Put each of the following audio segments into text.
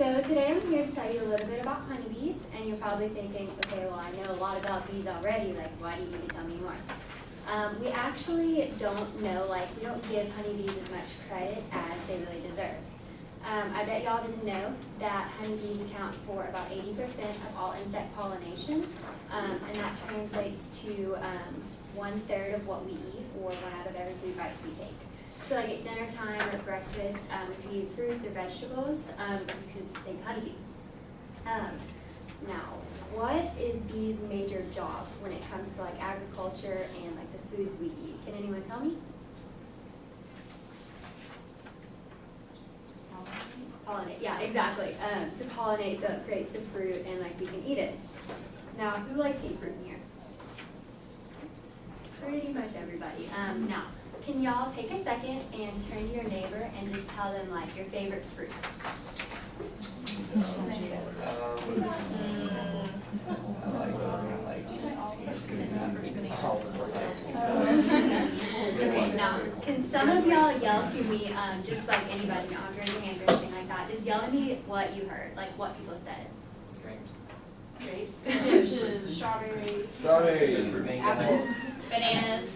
So today I'm here to tell you a little bit about honeybees, and you're probably thinking, okay, well I know a lot about bees already, like why do you need to tell me more? We actually don't know, we don't give honeybees as much credit as they really deserve. I bet y'all didn't know that honeybees account for about 80% of all insect pollination, and that translates to 1/3 of what we eat, or 1 out of every 3 bites we take. So like at dinner time or breakfast, if you eat fruits or vegetables, you could think honeybee. Now, what is bees' major job when it comes to like agriculture and like the foods we eat? Can anyone tell me? Pollinate, yeah, exactly. To pollinate, so it creates the fruit and like we can eat it. Now, who likes to eat fruit in here? Pretty much everybody. Now, can y'all take a second and turn to your neighbor and just tell them like your favorite fruit? Okay, now, can some of y'all yell to me, just like anybody, not raise your hands or anything like that, just yell at me what you heard, like what people said. Grapes. Strawberries. Apples. Bananas.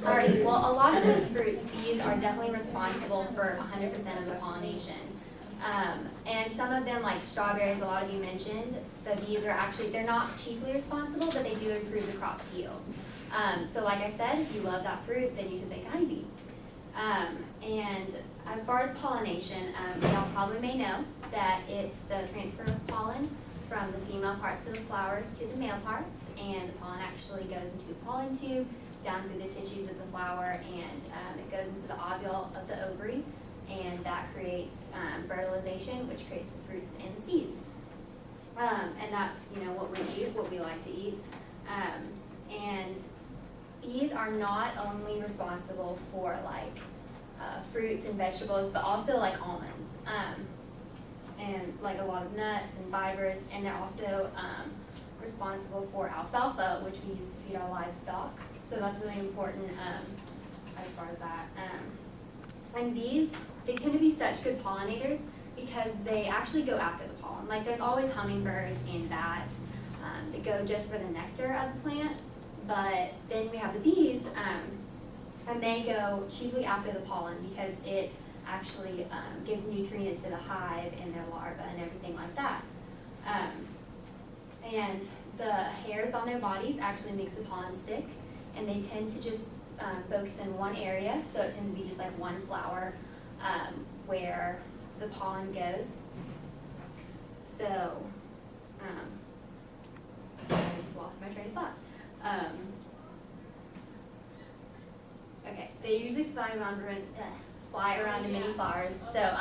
Alright, well a lot of those fruits, bees are definitely responsible for 100% of the pollination. And some of them, like strawberries, a lot of you mentioned, the bees are actually, they're not chiefly responsible, but they do improve the crop's yield. So like I said, if you love that fruit, then you can think honeybee. And as far as pollination, y'all probably may know that it's the transfer of pollen from the female parts of the flower to the male parts, and the pollen actually goes into a pollen tube, down through the tissues of the flower, and it goes into the ovule of the ovary, and that creates fertilization, which creates the fruits and the seeds. And that's what we eat, what we like to eat. And bees are not only responsible for fruits and vegetables, but also like almonds, and like a lot of nuts and fibers, and they're also responsible for alfalfa, which we use to feed our livestock. So that's really important as far as that. And bees, they tend to be such good pollinators because they actually go after the pollen. Like there's always hummingbirds and bats that go just for the nectar of the plant, but then we have the bees, and they go chiefly after the pollen because it actually gives nutrients to the hive and their larvae and everything like that. And the hairs on their bodies actually makes the pollen stick, and they tend to just focus in one area, so it tends to be just like one flower where the pollen goes. So, I just lost my train of thought. Okay, they usually fly around in many flowers, so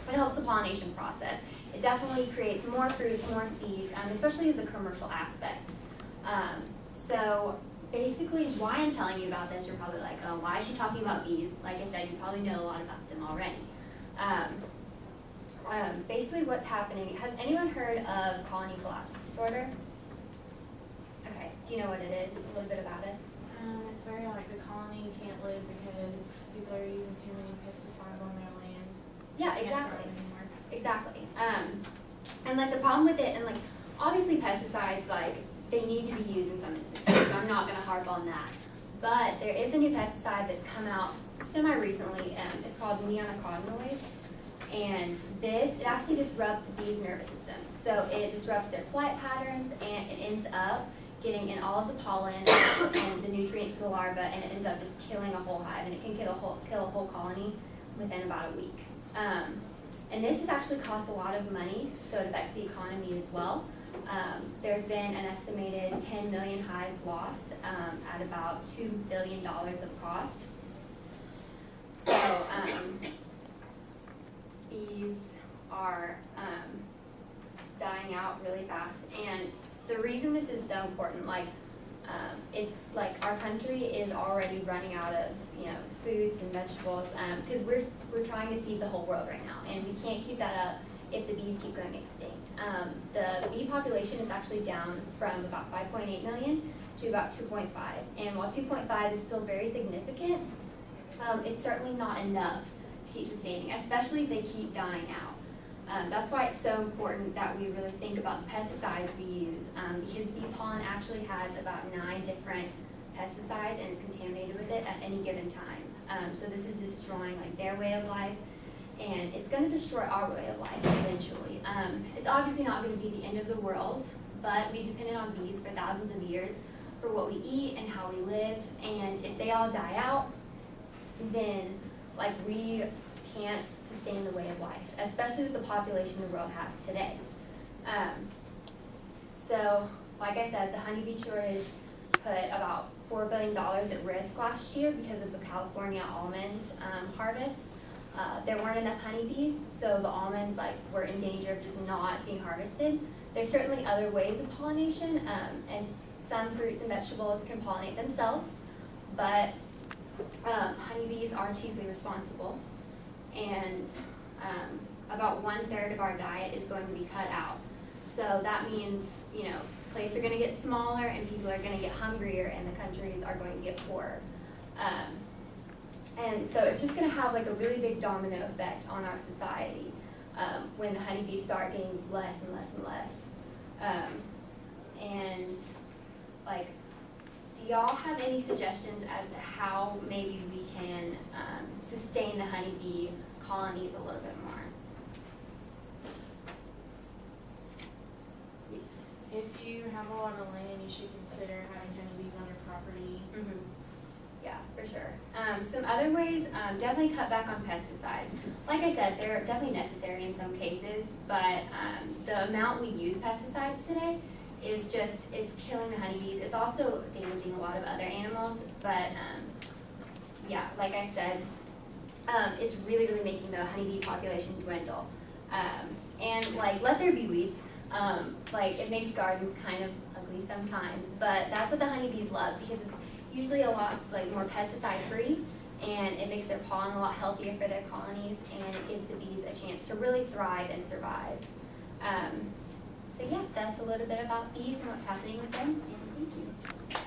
it helps the pollination process. It definitely creates more fruits, more seeds, especially as a commercial aspect. So basically, why I'm telling you about this, you're probably like, oh, why is she talking about bees? Like I said, you probably know a lot about them already. Basically what's happening, has anyone heard of colony collapse disorder? Okay, do you know what it is? A little bit about it? It's very like the colony can't live because people are using too many pesticides on their land. Yeah, exactly. Exactly. And like the problem with it, and like obviously pesticides, like they need to be used in some instances, so I'm not going to harp on that. But there is a new pesticide that's come out semi-recently, and it's called neonicotinoids. And it actually disrupts the bee's nervous system. So it disrupts their flight patterns, and it ends up getting in all of the pollen and the nutrients to the larva, and it ends up just killing a whole hive, and it can kill a whole colony within about a week. And this has actually cost a lot of money, so it affects the economy as well. There's been an estimated 10 million hives lost at about $2 billion of cost. So bees are dying out really fast, and the reason this is so important, it's like our country is already running out of foods and vegetables because we're trying to feed the whole world right now, and we can't keep that up if the bees keep going extinct. The bee population is actually down from about 5.8 million to about 2.5, and while 2.5 is still very significant, it's certainly not enough to keep sustaining, especially if they keep dying out. That's why it's so important that we really think about the pesticides we use, because bee pollen actually has about 9 different pesticides and it's contaminated with it at any given time. So this is destroying like their way of life, and it's going to destroy our way of life eventually. It's obviously not going to be the end of the world, but we've depended on bees for thousands of years for what we eat and how we live, and if they all die out, then like we can't sustain the way of life, especially with the population the world has today. So, like I said, the honeybee shortage put about $4 billion at risk last year because of the California almond harvest. There weren't enough honeybees, so the almonds were in danger of just not being harvested. There's certainly other ways of pollination, and some fruits and vegetables can pollinate themselves, but honeybees are chiefly responsible, and about 1/3 of our diet is going to be cut out. So that means, plates are going to get smaller and people are going to get hungrier and the countries are going to get poorer. And so it's just going to have a really big domino effect on our society when the honeybees start getting less and less and less. Do y'all have any suggestions as to how maybe we can sustain the honeybee colonies a little bit more? If you have a lot of land, you should consider having honeybees on your property. Mm-hmm. Yeah, for sure. Some other ways, definitely cut back on pesticides. Like I said, they're definitely necessary in some cases, but the amount we use pesticides today is it's killing the honeybees. It's also damaging a lot of other animals, but yeah, like I said, it's really, really making the honeybee population dwindle. And let there be weeds. It makes gardens kind of ugly sometimes, but that's what the honeybees love because it's usually a lot more pesticide free, and it makes their pollen a lot healthier for their colonies, and it gives the bees a chance to really thrive and survive. So yeah, that's a little bit about bees and what's happening with them, and thank you.